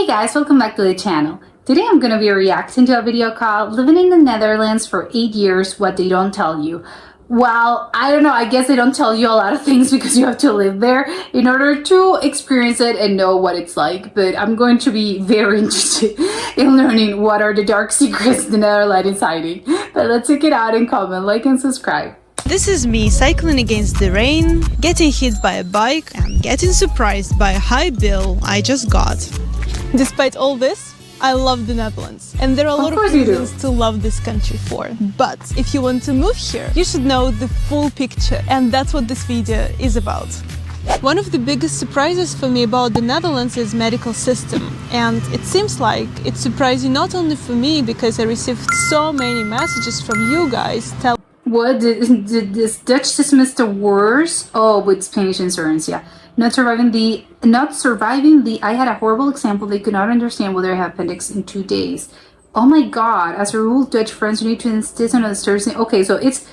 Hey guys, welcome back to the channel. Today I'm going to be reacting to a video called Living in the Netherlands for 8 years, What They Don't Tell You. Well, I don't know, I guess they don't tell you a lot of things because you have to live there in order to experience it and know what it's like. But I'm going to be very interested in learning what are the dark secrets the Netherlands is hiding. But let's check it out and comment, like and subscribe. This is me cycling against the rain, getting hit by a bike and getting surprised by a high bill I just got. Despite all this, I love the Netherlands, and there are a lot of reasons to love this country for. But if you want to move here, you should know the full picture, and that's what this video is about. One of the biggest surprises for me about the Netherlands is medical system, and it seems like it's surprising not only for me because I received so many messages from you guys telling what this Dutch system is the worst. Oh, with Spanish insurance, yeah. Not surviving the I had a horrible example. They could not understand whether I have appendix in 2 days. Oh my god. As a rule, Dutch friends, you need to insist on the service. Okay, so it's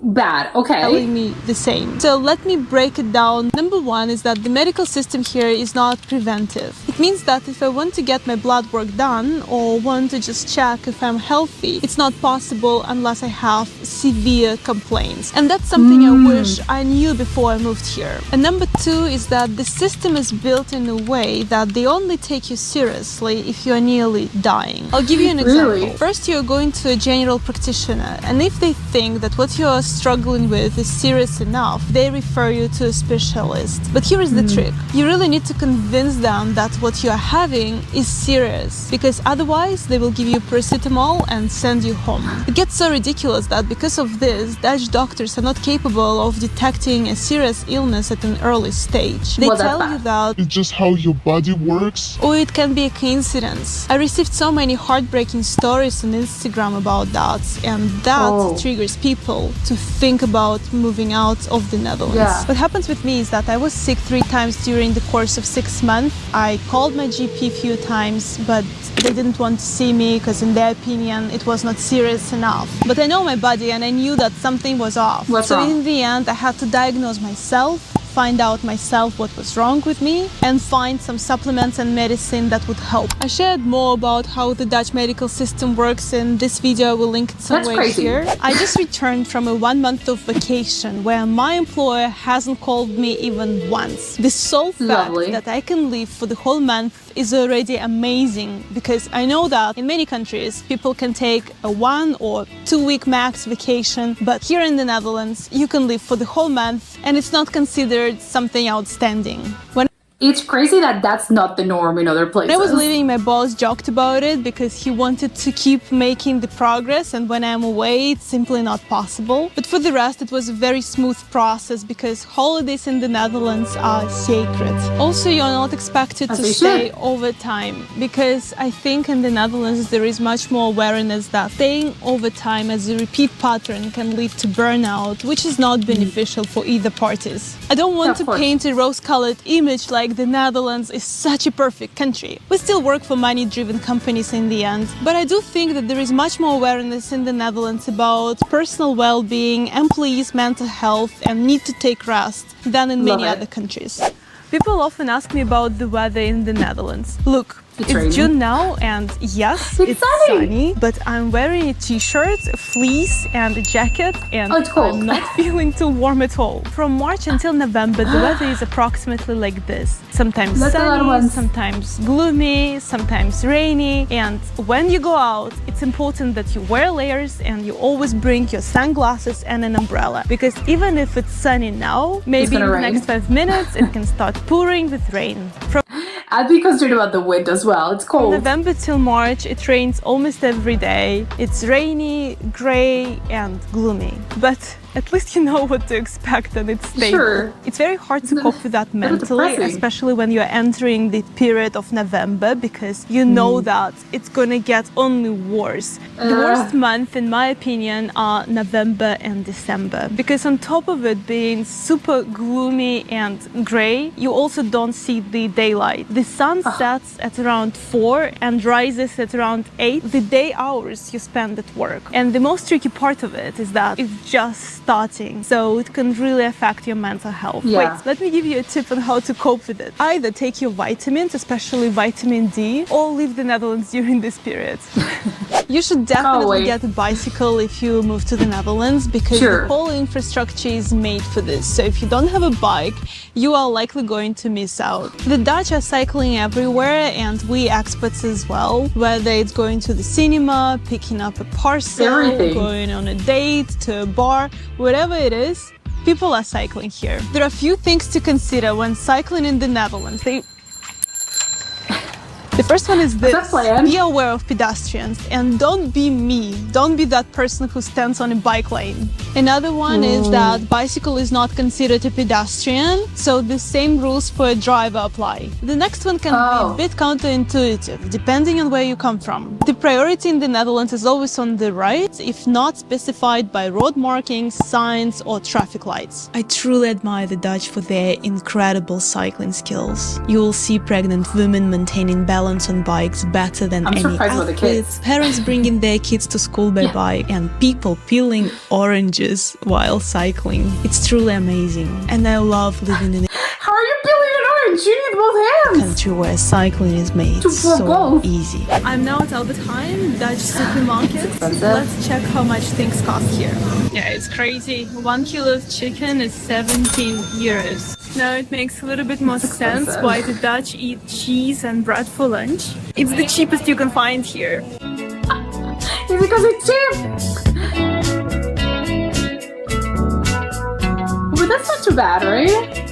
bad. Okay. Telling me the same. So let me break it down. Number one is that the medical system here is not preventive. It means that if I want to get my blood work done or want to just check if I'm healthy, it's not possible unless I have severe complaints. And that's something I wish I knew before I moved here. And number two is that the system is built in a way that they only take you seriously if you are nearly dying. I'll give you an example. Really? First, you're going to a general practitioner, and if they think that what you are struggling with is serious enough, they refer you to a specialist. But here is the trick. You really need to convince them that what you are having is serious, because otherwise they will give you paracetamol and send you home. It gets so ridiculous that because of this, Dutch doctors are not capable of detecting a serious illness at an early stage. They tell you that it's just how your body works, or it can be a coincidence. I received so many heartbreaking stories on Instagram about that, and that triggers people to think about moving out of the Netherlands. Yeah. What happens with me is that I was sick 3 times during the course of 6 months. I called my GP a few times, but they didn't want to see me because in their opinion it was not serious enough. But I know my body and I knew that something was off. What's so wrong? In the end I had to diagnose myself, find out myself what was wrong with me, and find some supplements and medicine that would help. I shared more about how the Dutch medical system works in this video. I will link it somewhere here. I just returned from a 1 month of vacation where my employer hasn't called me even once. The sole fact that I can leave for the whole month is already amazing, because I know that in many countries people can take a 1 or 2 week max vacation, but here in the Netherlands you can leave for the whole month and it's not considered something outstanding. It's crazy that that's not the norm in other places. When I was leaving, my boss joked about it because he wanted to keep making the progress, and when I'm away, it's simply not possible. But for the rest, it was a very smooth process because holidays in the Netherlands are sacred. Also, you're not expected to stay overtime, because I think in the Netherlands there is much more awareness that staying overtime as a repeat pattern can lead to burnout, which is not beneficial for either parties. I don't want to paint a rose-colored image like the Netherlands is such a perfect country. We still work for money-driven companies in the end, but I do think that there is much more awareness in the Netherlands about personal well-being, employees' mental health, and need to take rest than in many other countries. People often ask me about the weather in the Netherlands. Look, it's June now, and yes, it's sunny, but I'm wearing a t-shirt, a fleece, and a jacket, and I'm not feeling too warm at all. From March until November, the weather is approximately like this. Sometimes sunny, sometimes gloomy, sometimes rainy, and when you go out, it's important that you wear layers and you always bring your sunglasses and an umbrella, because even if it's sunny now, maybe in the next 5 minutes it can start pouring with rain. I'd be concerned about the wind as well. It's cold. From November till March, it rains almost every day. It's rainy, gray, and gloomy. But at least you know what to expect and it's stable. It's very hard to cope with that mentally, especially when you're entering the period of November, because you know that it's gonna get only worse. The worst month, in my opinion, are November and December, because on top of it being super gloomy and gray, you also don't see the daylight. The sun sets at around 4 and rises at around 8, the day hours you spend at work. And the most tricky part of it is that it's just starting, so it can really affect your mental health. Yeah. Wait, let me give you a tip on how to cope with it. Either take your vitamins, especially vitamin D, or leave the Netherlands during this period. You should definitely get a bicycle if you move to the Netherlands, because the whole infrastructure is made for this. So if you don't have a bike, you are likely going to miss out. The Dutch are cycling everywhere, and we experts as well, whether it's going to the cinema, picking up a parcel, going on a date, to a bar, whatever it is, people are cycling here. There are a few things to consider when cycling in the Netherlands. The first one is this: be aware of pedestrians and don't be me. Don't be that person who stands on a bike lane. Another one is that bicycle is not considered a pedestrian, so the same rules for a driver apply. The next one can be a bit counterintuitive, depending on where you come from. The priority in the Netherlands is always on the right, if not specified by road markings, signs, or traffic lights. I truly admire the Dutch for their incredible cycling skills. You will see pregnant women maintaining balance on bikes better than any athletes, parents bringing their kids to school by bike, and people peeling oranges while cycling. It's truly amazing, and I love living in How are you peeling an orange? You need both hands! a country where cycling is made so easy. I'm now at Albert Heijn, Dutch supermarket. Let's check how much things cost here. Yeah, it's crazy. 1 kilo of chicken is 17 euros. Now it makes a little bit more sense why the Dutch eat cheese and bread for lunch. It's the cheapest you can find here. It's because it's cheap! But that's not too bad, right?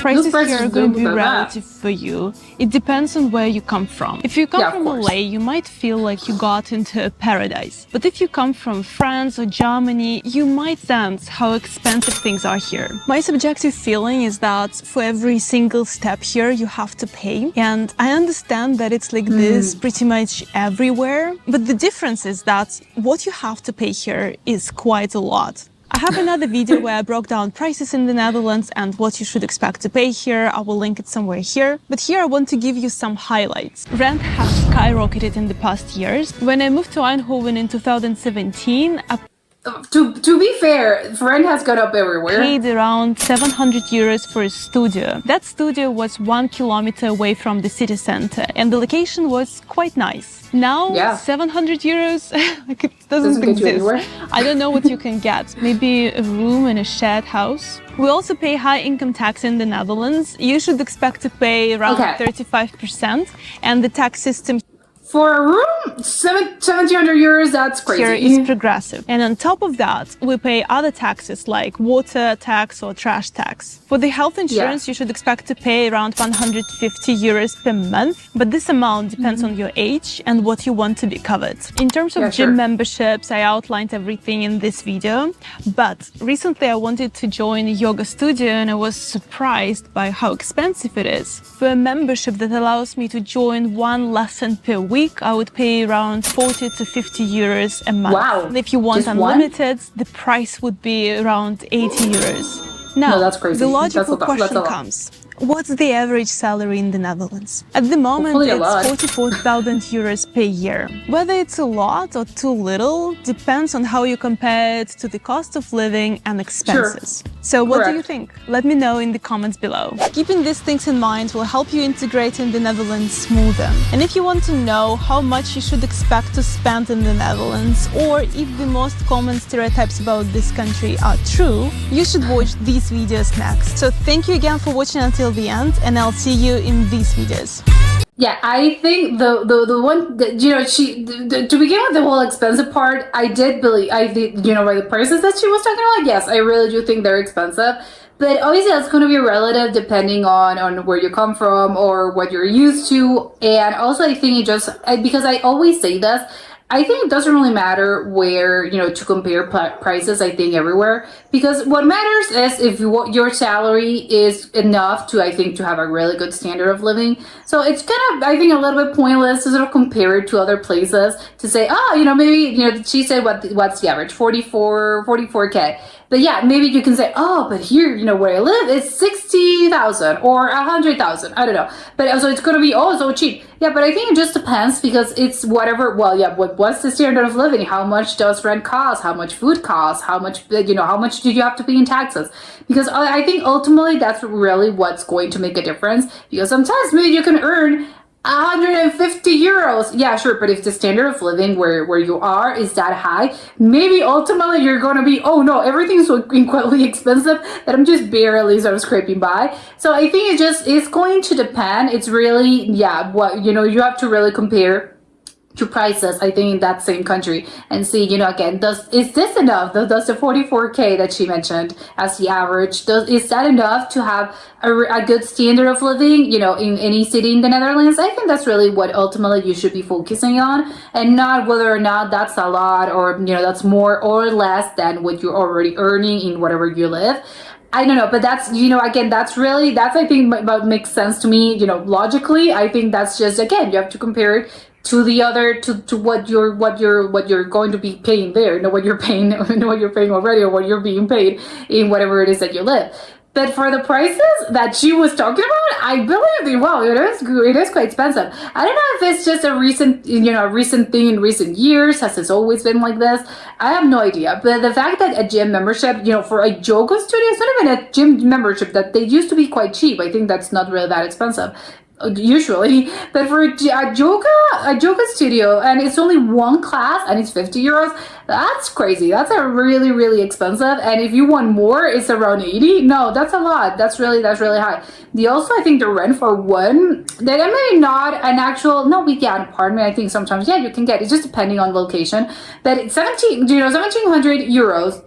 Prices here are going to be relative for you. It depends on where you come from. If you come from LA, you might feel like you got into a paradise. But if you come from France or Germany, you might sense how expensive things are here. My subjective feeling is that for every single step here, you have to pay. And I understand that it's like this pretty much everywhere. But the difference is that what you have to pay here is quite a lot. I have another video where I broke down prices in the Netherlands and what you should expect to pay here. I will link it somewhere here. But here I want to give you some highlights. Rent has skyrocketed in the past years. When I moved to Eindhoven in 2017, I To be fair, rent has gone up everywhere. paid around 700 euros for a studio. That studio was 1 kilometer away from the city center, and the location was quite nice. Now, 700 euros, like it doesn't get you exist. anywhere. I don't know what you can get. Maybe a room in a shared house. We also pay high income tax in the Netherlands. You should expect to pay around 35%, and the tax system for a room, 1,700 euros, that's crazy. here is progressive. And on top of that, we pay other taxes like water tax or trash tax. For the health insurance, you should expect to pay around 150 euros per month. But this amount depends on your age and what you want to be covered. In terms of gym memberships, I outlined everything in this video. But recently I wanted to join a yoga studio and I was surprised by how expensive it is. For a membership that allows me to join one lesson per week, I would pay around 40 to 50 euros a month. Wow. And if you want unlimited, the price would be around 80 euros. Now, that's crazy. the logical question comes. What's the average salary in the Netherlands? At the moment, it's 44,000 euros per year. Whether it's a lot or too little depends on how you compare it to the cost of living and expenses. So what do you think? Let me know in the comments below. Keeping these things in mind will help you integrate in the Netherlands smoother. And if you want to know how much you should expect to spend in the Netherlands, or if the most common stereotypes about this country are true, you should watch these videos next. So thank you again for watching until the end, and I'll see you in these videos. Yeah, I think the one that, you know, to begin with the whole expensive part, I did, you know, by the prices that she was talking about, yes, I really do think they're expensive. But obviously that's going to be relative depending on where you come from or what you're used to. And also I think because I always say this, I think it doesn't really matter where, you know, to compare prices, I think everywhere, because what matters is if your salary is enough to, I think, to have a really good standard of living. So it's kind of, I think, a little bit pointless to sort of compare it to other places to say, oh, you know, maybe, you know, she said what's the average, 44K. But yeah, maybe you can say, oh, but here, where I live, it's 60,000 or 100,000. I don't know. But also it's going to be, so cheap. Yeah, but I think it just depends because it's whatever. Well, yeah, what's the standard of living? How much does rent cost? How much food costs? How much, how much do you have to pay in taxes? Because I think ultimately that's really what's going to make a difference. Because sometimes maybe you can earn 150 euros. Yeah, sure. But if the standard of living where you are is that high, maybe ultimately you're going to be, oh no, everything's so incredibly expensive that I'm just barely sort of scraping by. So I think it's going to depend. It's really, yeah, what, you have to really compare to prices, I think, in that same country and see, again, is this enough? Does the 44K that she mentioned as the average, is that enough to have a good standard of living, in any city in the Netherlands? I think that's really what ultimately you should be focusing on, and not whether or not that's a lot or, that's more or less than what you're already earning in whatever you live. I don't know, but that's, again, that's I think what makes sense to me, logically. I think that's just, again, you have to compare it to the other, to what you're going to be paying there, what you're paying, what you're paying already, or what you're being paid in whatever it is that you live. But for the prices that she was talking about, I believe it is quite expensive. I don't know if it's just a recent thing in recent years. Has it always been like this? I have no idea. But the fact that a gym membership, for a yoga studio, it's not even a gym membership, that they used to be quite cheap. I think that's not really that expensive usually, but for a yoga studio, and it's only one class and it's 50 euros, that's crazy. That's a really, really expensive. And if you want more, it's around 80. No, that's a lot. That's really high. I think the rent for one, that I mean, not an actual, no, we get an apartment. I think sometimes, yeah, you can get, it's just depending on location, but it's 1700 euros.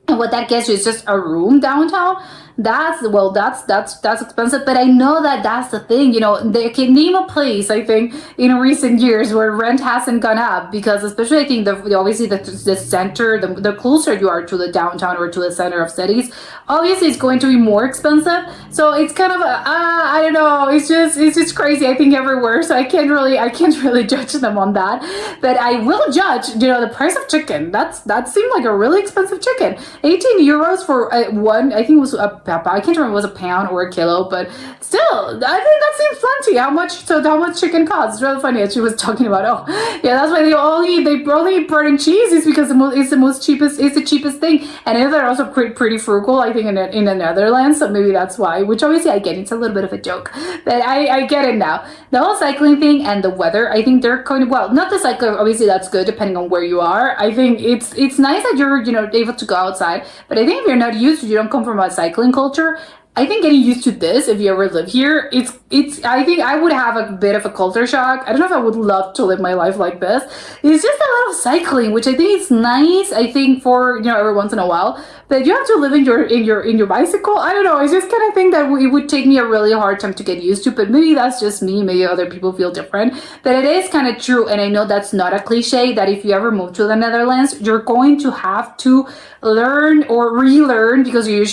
And what that gets you is just a room downtown. That's expensive, but I know that's the thing, they can name a place, I think, in recent years where rent hasn't gone up, because especially I think obviously the center, the closer you are to the downtown or to the center of cities, obviously it's going to be more expensive. So it's kind of I don't know, it's just crazy, I think, everywhere. So I can't really judge them on that, but I will judge, the price of chicken. That seemed like a really expensive chicken. 18 euros for one, I think it was I can't remember if it was a pound or a kilo, but still, I think that seems plenty. How much chicken costs? It's really funny that she was talking about, that's why they only eat bread and cheese, is because it's the cheapest thing. And they're also pretty frugal, I think, in the Netherlands, so maybe that's why, which obviously I get, it's a little bit of a joke, but I get it now. The whole cycling thing and the weather, I think they're kind of, well, not the cycling, obviously that's good depending on where you are. I think it's nice that you're, able to go outside, but I think if you're not used to, you don't come from a cycling culture, I think getting used to this, if you ever live here, I think I would have a bit of a culture shock. I don't know if I would love to live my life like this. It's just a lot of cycling, which I think is nice, I think, for, every once in a while. But you have to live in your bicycle. I don't know. I just kind of think that it would take me a really hard time to get used to, but maybe that's just me. Maybe other people feel different, but it is kind of true. And I know that's not a cliche, that if you ever move to the Netherlands, you're going to have to learn or relearn, because you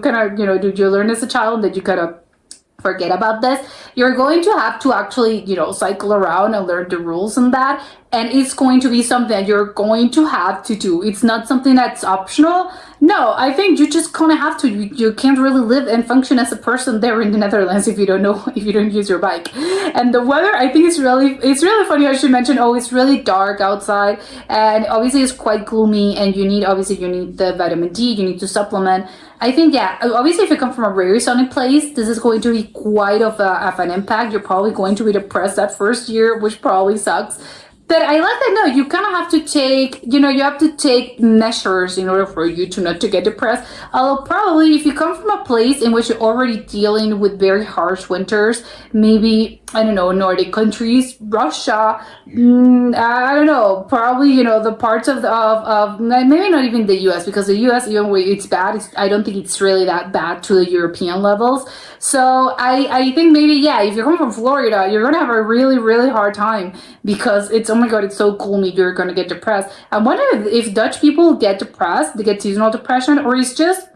kind of, you learn as a child that you kind of forget about this. You're going to have to actually, cycle around and learn the rules and that. And it's going to be something that you're going to have to do. It's not something that's optional. No, I think you just kind of have to. You can't really live and function as a person there in the Netherlands if you don't use your bike. And the weather, I think it's really funny. I should mention, it's really dark outside, and obviously it's quite gloomy, and you need the vitamin D. You need to supplement. I think, yeah, obviously if you come from a very sunny place, this is going to be quite of an impact. You're probably going to be depressed that first year, which probably sucks. But I like that, no, you kind of have to take, you have to take measures in order for you to not to get depressed. Although probably if you come from a place in which you're already dealing with very harsh winters, maybe, I don't know, Nordic countries, Russia, I don't know, probably, the parts of maybe not even the US, because the US, even when it's bad, I don't think it's really that bad to the European levels. So I think maybe, yeah, if you're coming from Florida, you're going to have a really, really hard time, because it's, oh my God, it's so gloomy, you're going to get depressed. I wonder if Dutch people get depressed, they get seasonal depression, or it's just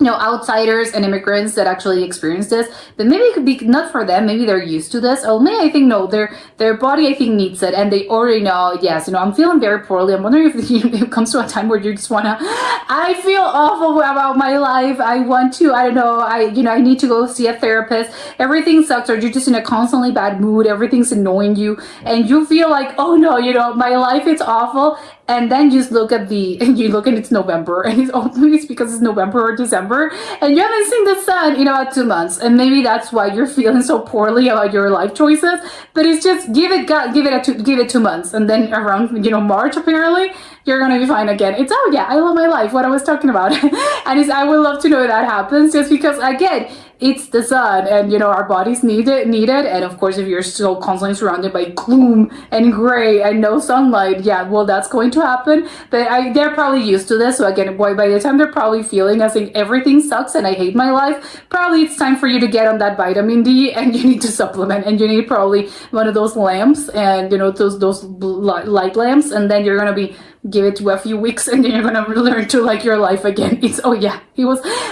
outsiders and immigrants that actually experience this, then maybe it could be not for them. Maybe they're used to this. Or maybe I think no, their body I think needs it, and they already know. Yes, I'm feeling very poorly. I'm wondering if it comes to a time where you just wanna. I feel awful about my life. I want to. I don't know. I need to go see a therapist. Everything sucks, or you're just in a constantly bad mood. Everything's annoying you, and you feel like, oh no, my life is awful. And then you just look at it's November, and it's because it's November or December, and you haven't seen the sun in about 2 months, and maybe that's why you're feeling so poorly about your life choices. But it's just give it 2 months, and then around March apparently you're gonna be fine again. It's I love my life, what I was talking about, and I would love to know that happens, just because again it's the sun, and our bodies need it, and of course if you're still constantly surrounded by gloom and gray and no sunlight, well, that's going to happen. But they're probably used to this, so again, by the time they're probably feeling as if everything sucks and I hate my life, probably it's time for you to get on that vitamin D, and you need to supplement, and you need probably one of those lamps, and those light lamps, and then you're gonna be give it to a few weeks, and then you're gonna learn to like your life again.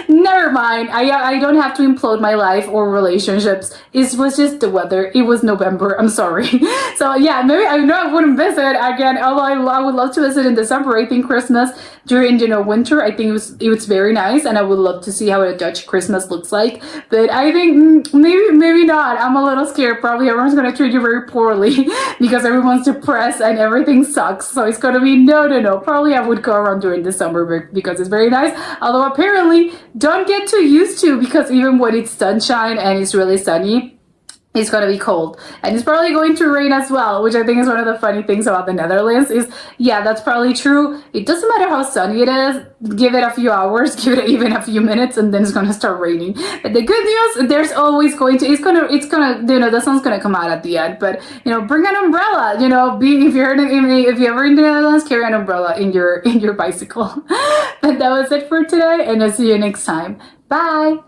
Never mind. I don't have to implode my life or relationships. It was just the weather. It was November. I'm sorry. So maybe I know I wouldn't visit again, although I would love to visit in December. I think Christmas during winter, I think it was very nice, and I would love to see how a Dutch Christmas looks like. But I think maybe not. I'm a little scared. Probably everyone's gonna treat you very poorly because everyone's depressed and everything sucks. So it's gonna be no. Probably I would go around during December because it's very nice. Although apparently don't get too used to, because even when it's sunshine and it's really sunny, it's going to be cold, and it's probably going to rain as well, which I think is one of the funny things about the Netherlands is, that's probably true. It doesn't matter how sunny it is. Give it a few hours, give it even a few minutes, and then it's going to start raining. But the good news, there's always going to, the sun's going to come out at the end. But, bring an umbrella, if you're ever in the Netherlands, carry an umbrella in your bicycle. But that was it for today, and I'll see you next time. Bye.